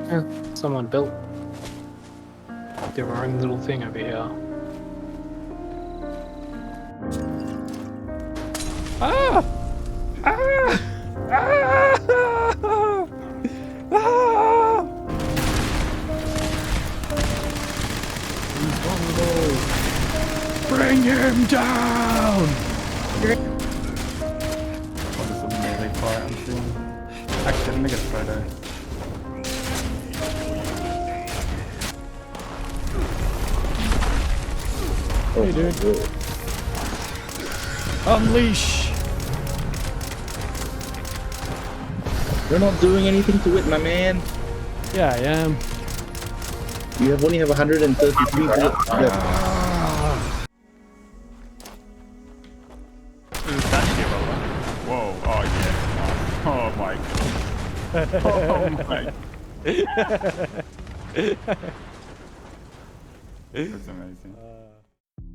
Yeah, someone built their own little thing over here. Ah! Ah! Ah! Ah! Bring him down! What is a melee fight I'm seeing? Actually, let me get a photo. Hey, dude. Unleash! You're not doing anything to it, my man. Yeah, I am. You only have 133 bullets left. That's the roller. Whoa, oh yeah. Oh my god. Oh my. That's amazing.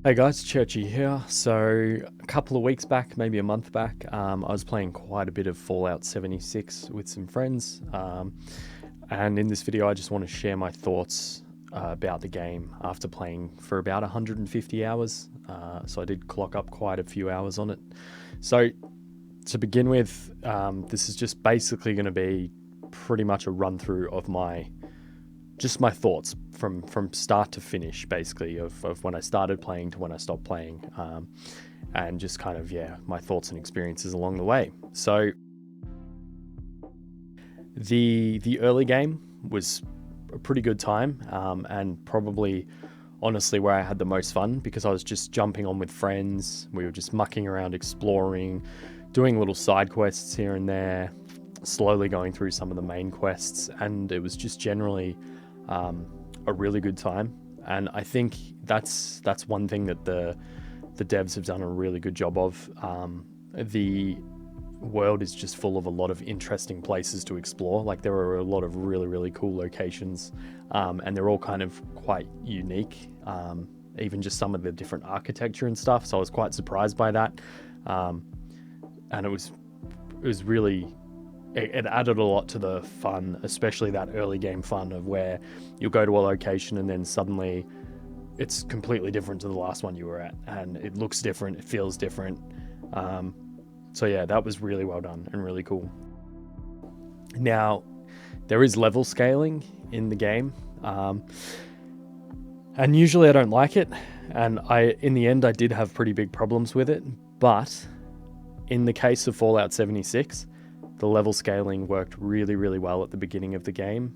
Hey guys, Churchy here. So a couple of weeks back, maybe a month back, I was playing quite a bit of Fallout 76 with some friends. And in this video, I just want to share my thoughts about the game after playing for about 150 hours. So I did clock up quite a few hours on it. So to begin with, this is just basically going to be pretty much a run through of my thoughts from start to finish, basically, of when I started playing to when I stopped playing, and just kind of, my thoughts and experiences along the way. So the early game was a pretty good time, and probably honestly where I had the most fun, because I was just jumping on with friends. We were just mucking around, exploring, doing little side quests here and there, slowly going through some of the main quests, and it was just generally a really good time. And I think that's one thing that the devs have done a really good job of. The world is just full of a lot of interesting places to explore. Like, there are a lot of really cool locations, and they're all kind of quite unique, even just some of the different architecture and stuff. So I was quite surprised by that, and it was really, it added a lot to the fun, especially that early game fun of where you'll go to a location and then suddenly it's completely different to the last one you were at, and it looks different, it feels different. So yeah, that was really well done and really cool. Now, there is level scaling in the game, and usually I don't like it, and in the end I did have pretty big problems with it, but in the case of Fallout 76, the level scaling worked really well at the beginning of the game,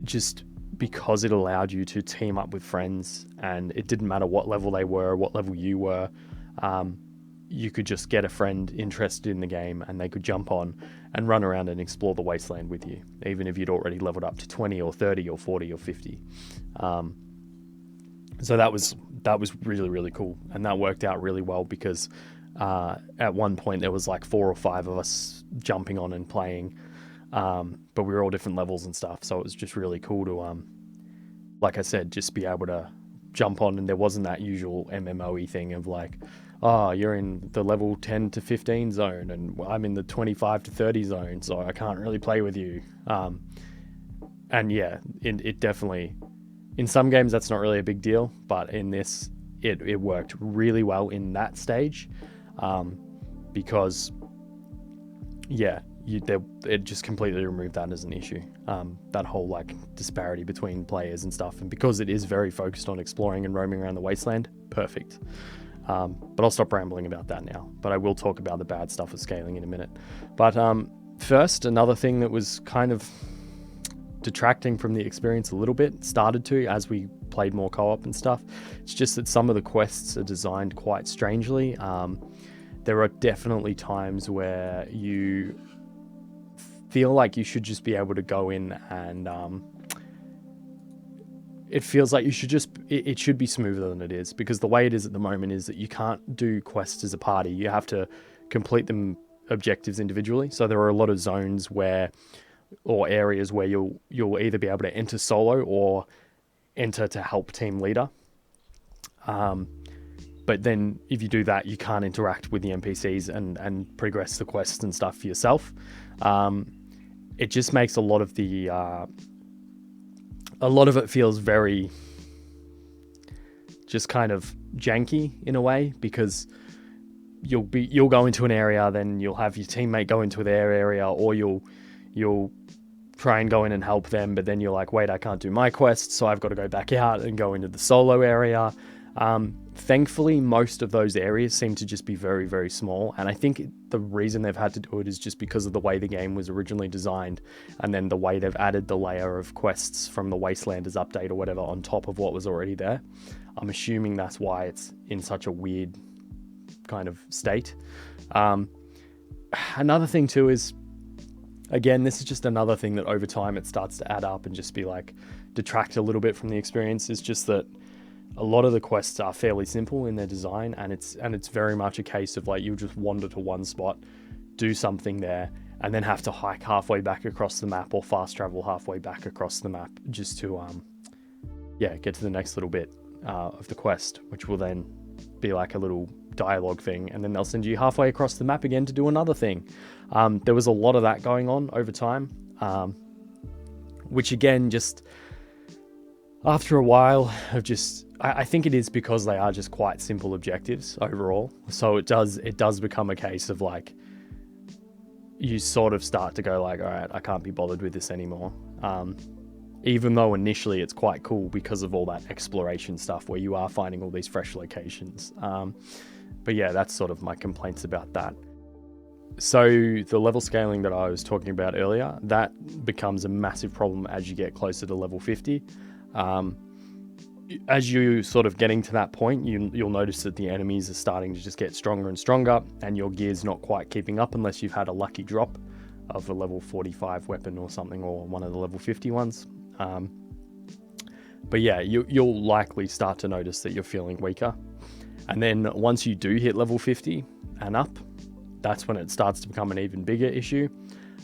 just because it allowed you to team up with friends, and it didn't matter what level they were, what level you were. You could just get a friend interested in the game and they could jump on and run around and explore the wasteland with you, even if you'd already leveled up to 20 or 30 or 40 or 50. So that was really cool, and that worked out really well, because at one point there was like 4 or 5 of us jumping on and playing, but we were all different levels and stuff, so it was just really cool to like I said, just be able to jump on, and there wasn't that usual MMO-y thing of like, oh, you're in the level 10 to 15 zone and I'm in the 25 to 30 zone, so I can't really play with you. And yeah, it definitely, in some games that's not really a big deal, but in this it worked really well in that stage, because it just completely removed that as an issue, that whole like disparity between players and stuff. And because it is very focused on exploring and roaming around the wasteland, perfect. But I'll stop rambling about that now, but I will talk about the bad stuff with scaling in a minute. But first, another thing that was kind of detracting from the experience a little bit, started to as we played more co-op and stuff, it's just that some of the quests are designed quite strangely. There are definitely times where you feel like you should just be able to go in and it feels like you should just, it should be smoother than it is, because the way it is at the moment is that you can't do quests as a party. You have to complete them objectives individually. So there are a lot of zones where, or areas where you'll either be able to enter solo or enter to help team leader. But then if you do that, you can't interact with the NPCs and progress the quests and stuff for yourself. it just makes a lot of it feels very just kind of janky in a way, because you'll go into an area, then you'll have your teammate go into their area, or you'll try and go in and help them, but then you're like, wait, I can't do my quest, so I've got to go back out and go into the solo area. Thankfully, most of those areas seem to just be very, very small, and I think the reason they've had to do it is just because of the way the game was originally designed, and then the way they've added the layer of quests from the Wastelanders update or whatever on top of what was already there. I'm assuming that's why it's in such a weird kind of state. Another thing too is, again, this is just another thing that over time it starts to add up and just be like detract a little bit from the experience. Is just that a lot of the quests are fairly simple in their design, and it's very much a case of like, you'll just wander to one spot, do something there, and then have to hike halfway back across the map or fast travel halfway back across the map just to get to the next little bit of the quest, which will then be like a little dialogue thing, and then they'll send you halfway across the map again to do another thing. There was a lot of that going on over time, which again, just after a while of just, I think it is because they are just quite simple objectives overall. So it does become a case of like, you sort of start to go like, all right, I can't be bothered with this anymore. Even though initially it's quite cool because of all that exploration stuff where you are finding all these fresh locations. But yeah, that's sort of my complaints about that. So the level scaling that I was talking about earlier, that becomes a massive problem as you get closer to level 50. As you sort of getting to that point, you'll notice that the enemies are starting to just get stronger and stronger, and your gear's not quite keeping up unless you've had a lucky drop of a level 45 weapon or something, or one of the level 50 ones. But yeah, you'll likely start to notice that you're feeling weaker. And then once you do hit level 50 and up, that's when it starts to become an even bigger issue.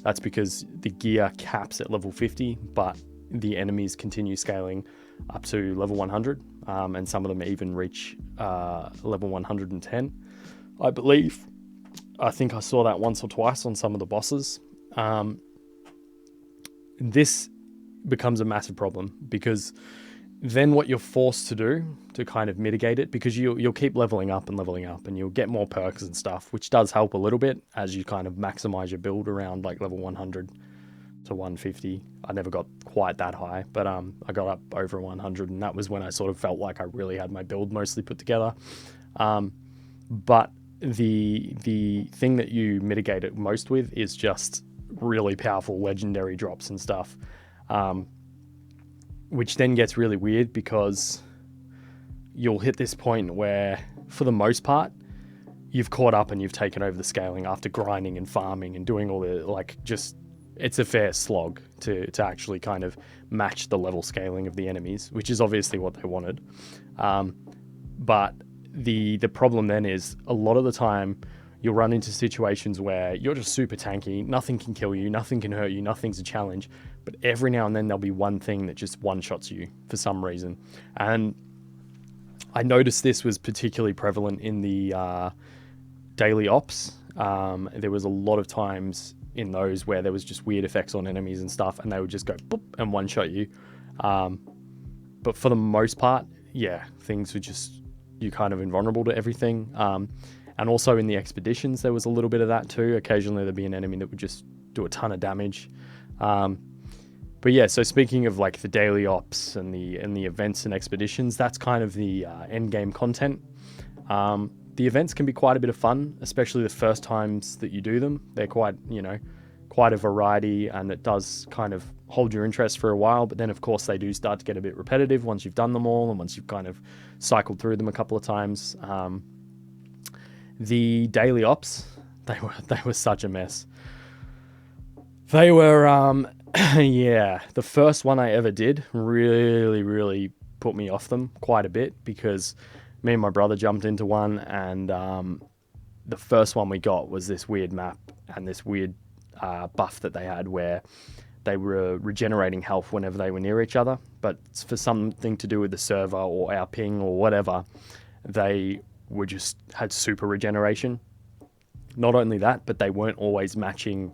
That's because the gear caps at level 50, but the enemies continue scaling up to level 100, and some of them even reach level 110, I believe. I think I saw that once or twice on some of the bosses. This becomes a massive problem, because then what you're forced to do to kind of mitigate it, because you'll keep leveling up and you'll get more perks and stuff, which does help a little bit as you kind of maximize your build around like level 100 to 150. I never got quite that high, but I got up over 100, and that was when I sort of felt like I really had my build mostly put together. But the thing that you mitigate it most with is just really powerful legendary drops and stuff, which then gets really weird, because you'll hit this point where, for the most part, you've caught up and you've taken over the scaling after grinding and farming and doing all the, like, just, it's a fair slog to actually kind of match the level scaling of the enemies, which is obviously what they wanted. But the problem then is, a lot of the time you'll run into situations where you're just super tanky, nothing can kill you, nothing can hurt you, nothing's a challenge, but every now and then there'll be one thing that just one-shots you for some reason. And I noticed this was particularly prevalent in the daily ops. There was a lot of times in those where there was just weird effects on enemies and stuff, and they would just go boop and one-shot you. But for the most part, yeah, things were just, you're kind of invulnerable to everything. And also in the expeditions, there was a little bit of that too. Occasionally there'd be an enemy that would just do a ton of damage. But yeah, so speaking of like the daily ops and the events and expeditions, that's kind of the endgame content. The events can be quite a bit of fun, especially the first times that you do them. They're quite a variety, and it does kind of hold your interest for a while. But then of course they do start to get a bit repetitive once you've done them all, and once you've kind of cycled through them a couple of times. The daily ops, they were such a mess. They were, yeah, the first one I ever did really put me off them quite a bit, because me and my brother jumped into one, and the first one we got was this weird map and this weird buff that they had where they were regenerating health whenever they were near each other, but for something to do with the server or our ping or whatever, they were had super regeneration. Not only that, but they weren't always matching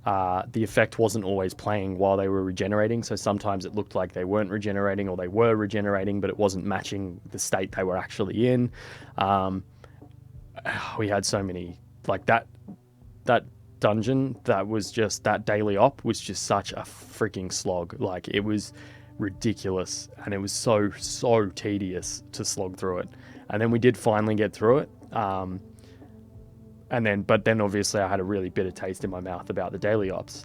the effect wasn't always playing while they were regenerating. So sometimes it looked like they weren't regenerating, or they were regenerating, but it wasn't matching the state they were actually in. We had so many, like that dungeon, that daily op was just such a freaking slog. Like, it was ridiculous, and it was so tedious to slog through it. And then we did finally get through it. But then obviously I had a really bitter taste in my mouth about the daily ops.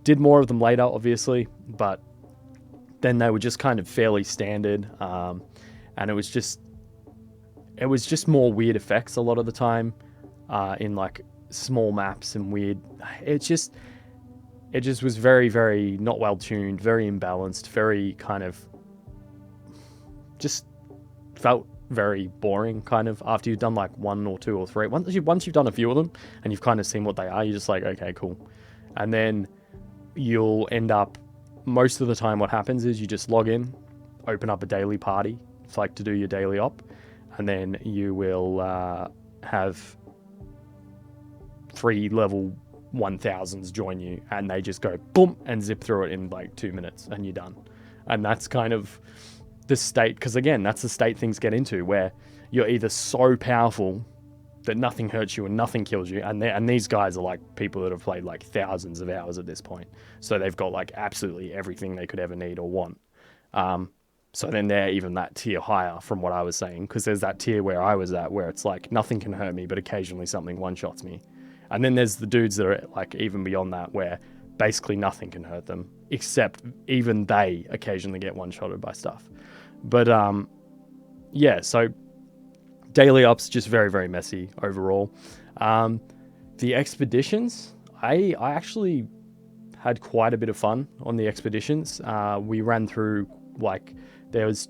Did more of them later, obviously, but then they were just kind of fairly standard. And it was just more weird effects a lot of the time, in like small maps and weird. It just was very, very not well tuned, very imbalanced, very kind of just felt very boring kind of after you've done like 1 or 2 or 3. Once you've done a few of them and you've kind of seen what they are, you're just like, okay, cool. And then you'll end up, most of the time what happens is you just log in, open up a daily party, it's like to do your daily op, and then you will have 3 level 1000s join you, and they just go boom and zip through it in like 2 minutes and you're done. And that's kind of the state, because again, that's the state things get into, where you're either so powerful that nothing hurts you and nothing kills you, and these guys are like people that have played like thousands of hours at this point, so they've got like absolutely everything they could ever need or want. So then they're even that tier higher from what I was saying, because there's that tier where I was at, where it's like nothing can hurt me, but occasionally something one-shots me. And then there's the dudes that are like even beyond that, where basically nothing can hurt them, except even they occasionally get one-shotted by stuff. But yeah, so daily ops just very, very messy overall. The expeditions, I actually had quite a bit of fun on the expeditions. We ran through, like, there was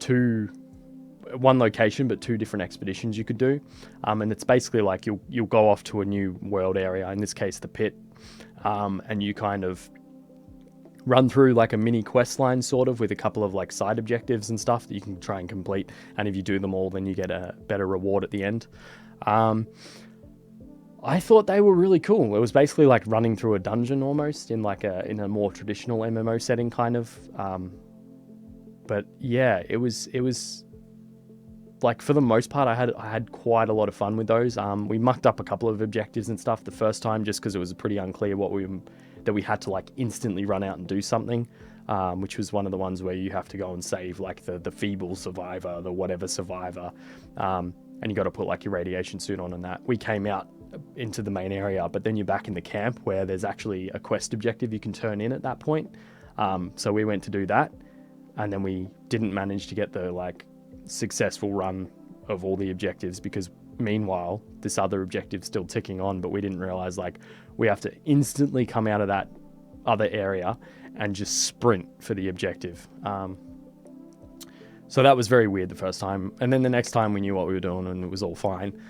one location but 2 different expeditions you could do, and it's basically like you'll go off to a new world area, in this case the pit, and you kind of run through like a mini quest line sort of, with a couple of like side objectives and stuff that you can try and complete, and if you do them all then you get a better reward at the end. I thought they were really cool. It was basically like running through a dungeon almost, in like in a more traditional MMO setting kind of, but yeah, it was like, for the most part, I had quite a lot of fun with those. We mucked up a couple of objectives and stuff the first time, just because it was pretty unclear that we had to like instantly run out and do something, which was one of the ones where you have to go and save like the feeble survivor, the whatever survivor, and you got to put like your radiation suit on and that. We came out into the main area, but then you're back in the camp where there's actually a quest objective you can turn in at that point. So we went to do that, and then we didn't manage to get the like successful run of all the objectives, because meanwhile this other objective's still ticking on, but we didn't realize like we have to instantly come out of that other area and just sprint for the objective. So that was very weird the first time, and then the next time we knew what we were doing and it was all fine.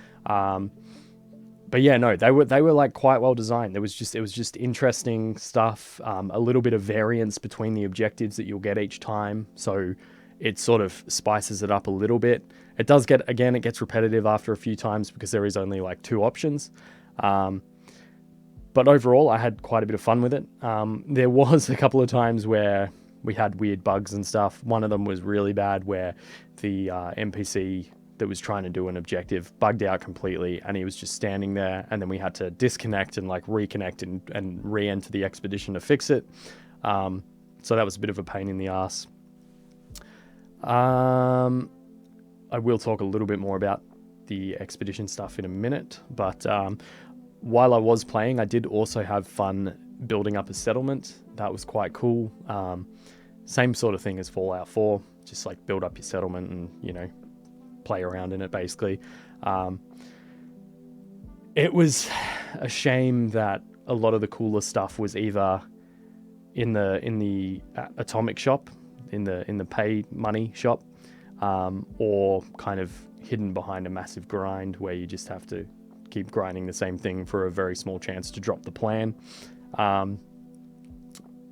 But yeah, no, they were like quite well designed. It was just interesting stuff, a little bit of variance between the objectives that you'll get each time, so it sort of spices it up a little bit. It does it gets repetitive after a few times, because there is only like 2 options. But overall, I had quite a bit of fun with it. There was a couple of times where we had weird bugs and stuff. One of them was really bad, where the NPC that was trying to do an objective bugged out completely, and he was just standing there, and then we had to disconnect and like reconnect and re-enter the expedition to fix it. So that was a bit of a pain in the ass. I will talk a little bit more about the expedition stuff in a minute, but while I was playing, I did also have fun building up a settlement. That was quite cool. Same sort of thing as Fallout 4, just like build up your settlement and, you know, play around in it basically. It was a shame that a lot of the cooler stuff was either in the atomic shop, in the pay money shop, or kind of hidden behind a massive grind where you just have to keep grinding the same thing for a very small chance to drop the plan.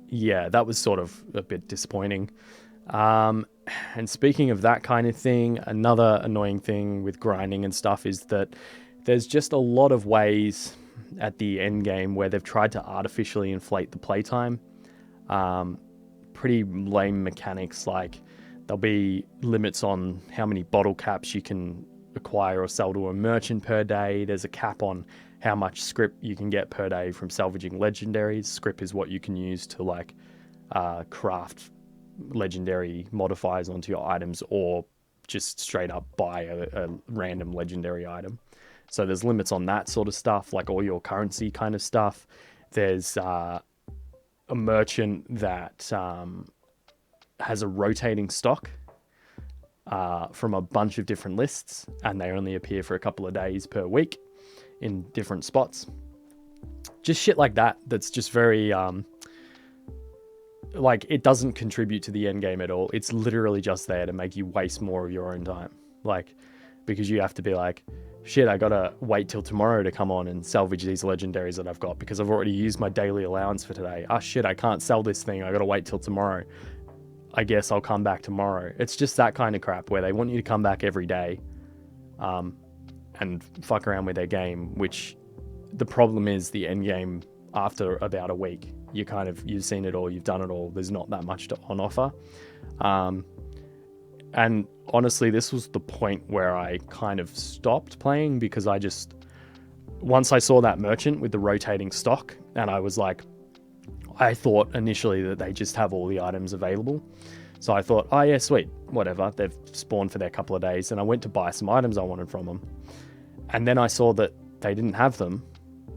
Yeah, that was sort of a bit disappointing. And speaking of that kind of thing, another annoying thing with grinding and stuff is that there's just a lot of ways at the end game where they've tried to artificially inflate the playtime. Pretty lame mechanics, like there'll be limits on how many bottle caps you can acquire or sell to a merchant per day. There's a cap on how much script you can get per day from salvaging legendaries. Script is what you can use to like craft legendary modifiers onto your items, or just straight up buy a random legendary item. So there's limits on that sort of stuff, like all your currency kind of stuff. There's a merchant that has a rotating stock from a bunch of different lists, and they only appear for a couple of days per week in different spots. Just shit like that. That's just very like, it doesn't contribute to the end game at all. It's literally just there to make you waste more of your own time, like, because you have to be like, shit, I gotta wait till tomorrow to come on and salvage these legendaries that I've got because I've already used my daily allowance for today. Ah, shit, I can't sell this thing, I gotta wait till tomorrow. I guess I'll come back tomorrow. It's just that kind of crap where they want you to come back every day and fuck around with their game, which the problem is the end game after about a week, you've seen it all, you've done it all, there's not that much on offer. And honestly, this was the point where I kind of stopped playing, because once I saw that merchant with the rotating stock, and I was like, I thought initially that they just have all the items available. So I thought, oh yeah, sweet, whatever, they've spawned for their couple of days. And I went to buy some items I wanted from them. And then I saw that they didn't have them.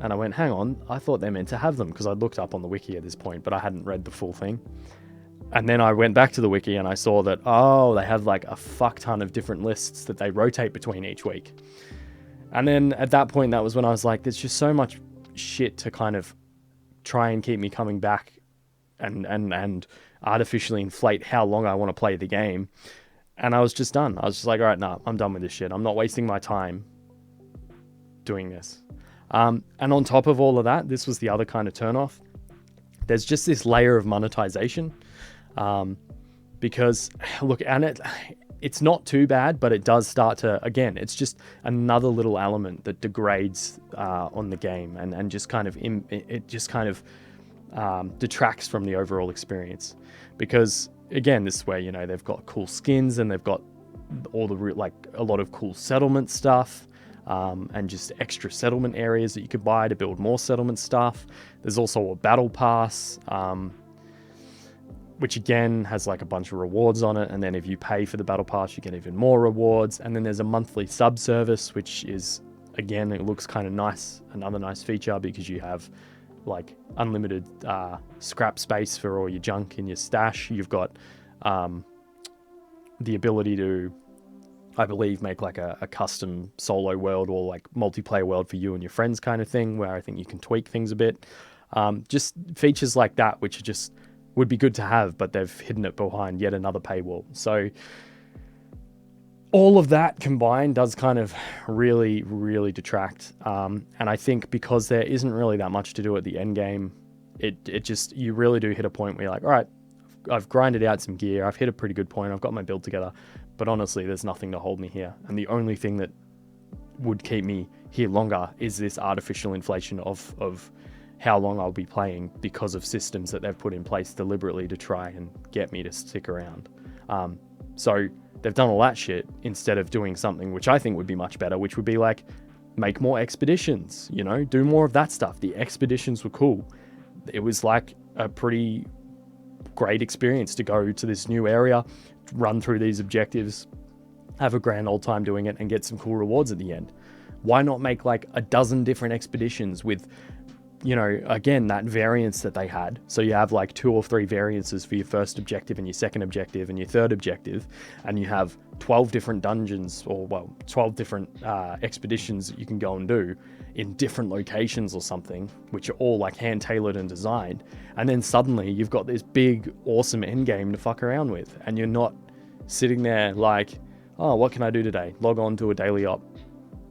And I went, hang on, I thought they meant to have them, because I'd looked up on the wiki at this point, but I hadn't read the full thing. And then I went back to the wiki and I saw that, oh, they have like a fuck ton of different lists that they rotate between each week. And then at that point, that was when I was like, there's just so much shit to kind of try and keep me coming back and artificially inflate how long I want to play the game. And I was just done. I was just like, all right, nah, I'm done with this shit. I'm not wasting my time doing this. And on top of all of that, this was the other kind of turnoff. There's just this layer of monetization. Because look, and it's not too bad, but it does start to, again, it's just another little element that degrades on the game and just kind of, detracts from the overall experience. Because again, this is where, they've got cool skins and they've got all the, a lot of cool settlement stuff. And just extra settlement areas that you could buy to build more settlement stuff. There's also a battle pass, which again has like a bunch of rewards on it. And then if you pay for the battle pass, you get even more rewards. And then there's a monthly sub service, which is, again, it looks kind of nice. Another nice feature, because you have like unlimited scrap space for all your junk in your stash. You've got the ability to, I believe, make like a custom solo world or like multiplayer world for you and your friends kind of thing, where I think you can tweak things a bit. Just features like that, which are just would be good to have, but they've hidden it behind yet another paywall. So all of that combined does kind of really, really detract. And I think because there isn't really that much to do at the end game, it just, you really do hit a point where you're like, all right, I've grinded out some gear, I've hit a pretty good point, I've got my build together, but honestly, there's nothing to hold me here. And the only thing that would keep me here longer is this artificial inflation of how long I'll be playing, because of systems that they've put in place deliberately to try and get me to stick around. So they've done all that shit instead of doing something which I think would be much better, which would be like, make more expeditions, do more of that stuff. The expeditions were cool. It was like a pretty great experience to go to this new area, run through these objectives, have a grand old time doing it, and get some cool rewards at the end. Why not make like a dozen different expeditions with, again, that variance that they had? So you have like 2 or 3 variances for your first objective and your second objective and your third objective, and you have 12 different dungeons, or 12 different expeditions that you can go and do in different locations or something, which are all like hand tailored and designed. And then suddenly you've got this big, awesome end game to fuck around with, and you're not sitting there like, oh, what can I do today? Log on to a daily op,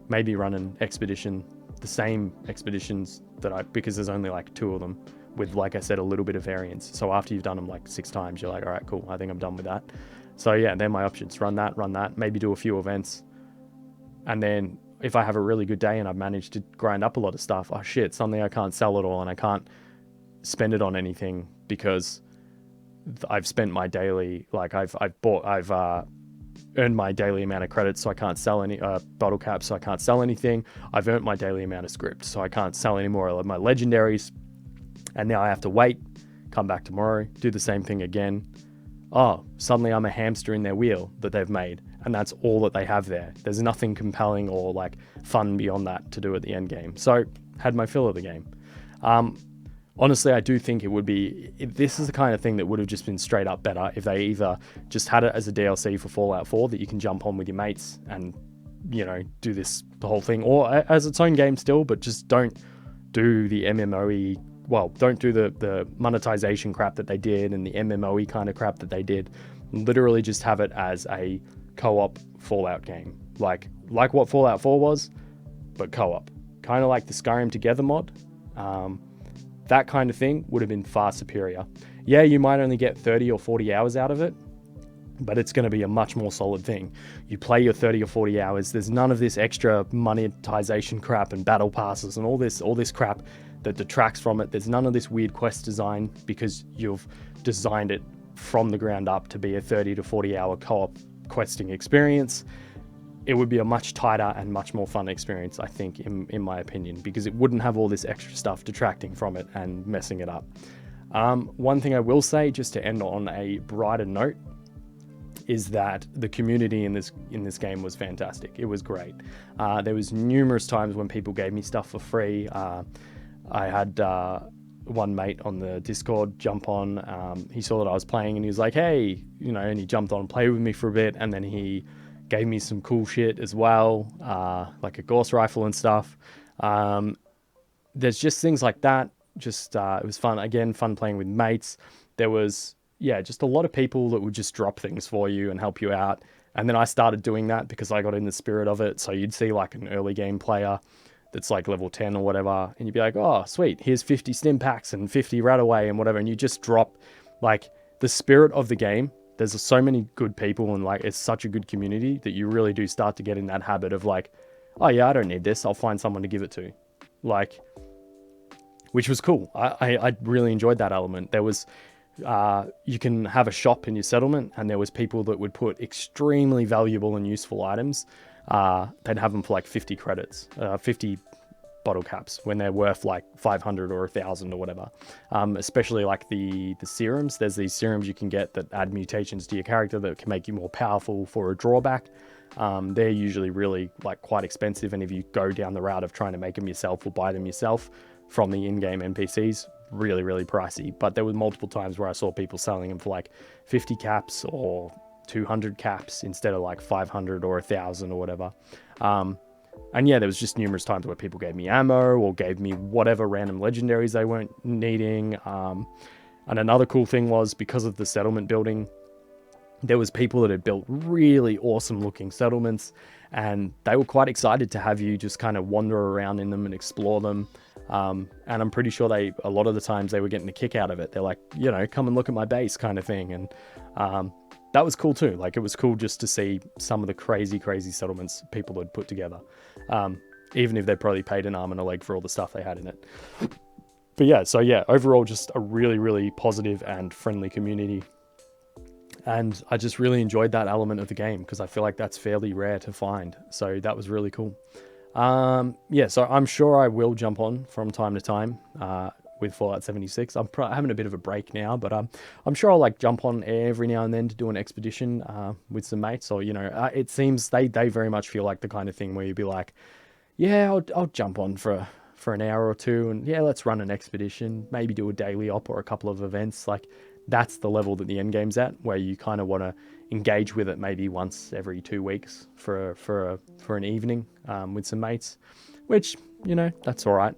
maybe run an expedition, the same expeditions because there's only like 2 of them with, like I said, a little bit of variance. So after you've done them like 6 times, you're like, all right, cool, I think I'm done with that. So yeah, they're my options. Run that, maybe do a few events. And then if I have a really good day and I've managed to grind up a lot of stuff, oh shit, suddenly I can't sell it all and I can't spend it on anything because I've spent my daily, like I've earned my daily amount of credits, so I can't sell any bottle caps, so I can't sell anything. I've earned my daily amount of script, so I can't sell any more of my legendaries. And now I have to wait, come back tomorrow, do the same thing again. Oh, suddenly I'm a hamster in their wheel that they've made, and that's all that they have there. There's nothing compelling or like fun beyond that to do at the end game. So had my fill of the game. Honestly, I do think it would be, this is the kind of thing that would have just been straight up better if they either just had it as a DLC for Fallout 4 that you can jump on with your mates and, you know, do this, the whole thing, or as its own game still, but just don't do the MMOE, well, don't do the monetization crap that they did and the MMOE kind of crap that they did. Literally just have it as a co-op Fallout game. Like what Fallout 4 was, but co-op. Kind of like the Skyrim Together mod. That kind of thing would have been far superior. Yeah, you might only get 30 or 40 hours out of it, but it's going to be a much more solid thing. You play your 30 or 40 hours. There's none of this extra monetization crap and battle passes and all this crap that detracts from it. There's none of this weird quest design because you've designed it from the ground up to be a 30 to 40 hour co-op questing experience. It would be a much tighter and much more fun experience, I think, in my opinion, because it wouldn't have all this extra stuff detracting from it and messing it up. One thing I will say, just to end on a brighter note, is that the community in this game was fantastic. It was great. There was numerous times when people gave me stuff for free. I had one mate on the Discord jump on. He saw that I was playing and he was like, hey, you know, and he jumped on and played with me for a bit, and then he gave me some cool shit as well, like a Gauss rifle and stuff. There's just things like that. Just it was fun. Again, fun playing with mates. There was, just a lot of people that would just drop things for you and help you out. And then I started doing that because I got in the spirit of it. So you'd see like an early game player that's like level 10 or whatever, and you'd be like, oh, sweet, here's 50 stim packs and 50 Rataway and whatever. And you just drop like the spirit of the game. There's so many good people and like it's such a good community that you really do start to get in that habit of like, oh yeah, I don't need this. I'll find someone to give it to. Like, which was cool. I really enjoyed that element. There was, you can have a shop in your settlement, and there was people that would put extremely valuable and useful items. They'd have them for like 50 credits, 50 bottle caps when they're worth like 500 or 1,000 or whatever. Especially like the serums. There's these serums you can get that add mutations to your character that can make you more powerful for a drawback. They're usually really like quite expensive, and if you go down the route of trying to make them yourself or buy them yourself from the in-game NPCs, really, really pricey. But there were multiple times where I saw people selling them for like 50 caps or 200 caps instead of like 500 or 1,000 or whatever. And yeah, there was just numerous times where people gave me ammo or gave me whatever random legendaries they weren't needing. And another cool thing was, because of the settlement building, there was people that had built really awesome looking settlements, and they were quite excited to have you just kind of wander around in them and explore them. And I'm pretty sure a lot of the times they were getting a kick out of it. They're like, you know, come and look at my base kind of thing. And that was cool too. Like, it was cool just to see some of the crazy settlements people had put together. Even if they probably paid an arm and a leg for all the stuff they had in it. But yeah, overall just a really, really positive and friendly community. And I just really enjoyed that element of the game because I feel like that's fairly rare to find. So that was really cool. So I'm sure I will jump on from time to time with Fallout 76. I'm having a bit of a break now, but I'm sure I'll like jump on every now and then to do an expedition with some mates. Or, you know, it seems they very much feel like the kind of thing where you'd be like, yeah, I'll jump on for an hour or two, and yeah, let's run an expedition, maybe do a daily op or a couple of events. Like, that's the level that the end game's at, where you kind of want to engage with it maybe once every 2 weeks for an evening with some mates, which, you know, that's all right.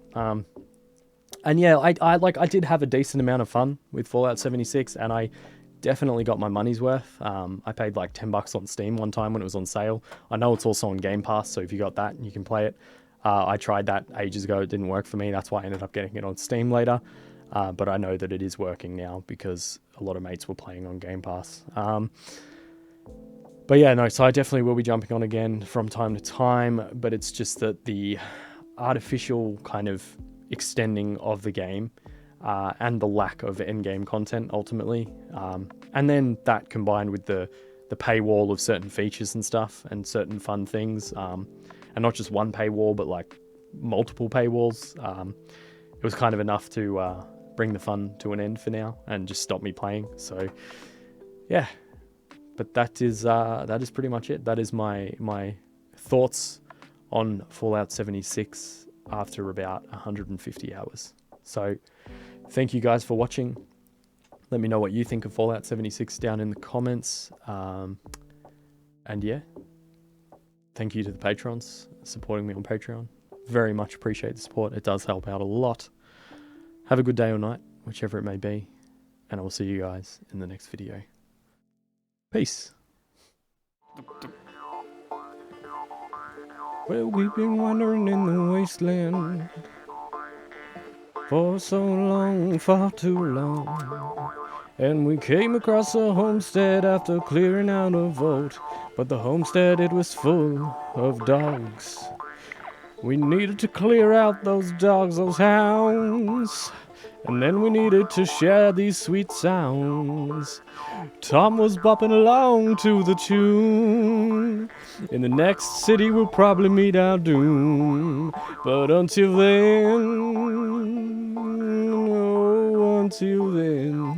And yeah, I did have a decent amount of fun with Fallout 76, and I definitely got my money's worth. I paid like $10 on Steam one time when it was on sale. I know it's also on Game Pass, so if you got that, you can play it. I tried that ages ago. It didn't work for me. That's why I ended up getting it on Steam later. But I know that it is working now because a lot of mates were playing on Game Pass. But But yeah, no, so I definitely will be jumping on again from time to time, but it's just that the artificial kind of extending of the game and the lack of endgame content ultimately, and then that combined with the paywall of certain features and stuff and certain fun things, and not just one paywall, but like multiple paywalls, it was kind of enough to bring the fun to an end for now and just stop me playing. So yeah, but that is pretty much it. That is my thoughts on Fallout 76 after about 150 hours. So thank you guys for watching. Let me know what you think of Fallout 76 down in the comments. And yeah, thank you to the patrons supporting me on Patreon. Very much appreciate the support. It does help out a lot. Have a good day or night, whichever it may be. And I will see you guys in the next video. Peace. Well, we've been wandering in the wasteland for so long, far too long. And we came across a homestead after clearing out a vault. But the homestead, it was full of dogs. We needed to clear out those dogs, those hounds. And then we needed to share these sweet sounds. Tom was bopping along to the tune. In the next city we'll probably meet our doom. But until then, oh, until then,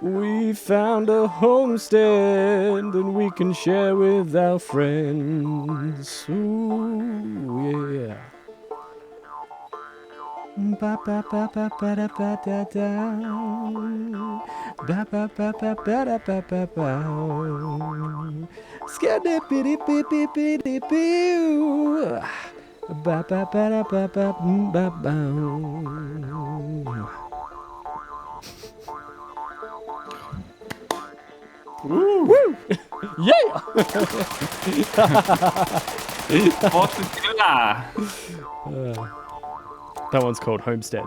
we found a homestead that we can share with our friends. Ooh, yeah. Ba ba ba ba ba da ba da da. Ba ba ba ba ba da ba ba ba. Skadda biddy biddy biddy boo. Ba ba ba da ba ba ba ba. Woo! Woo! Yeah! What's the killer? That one's called Homestead.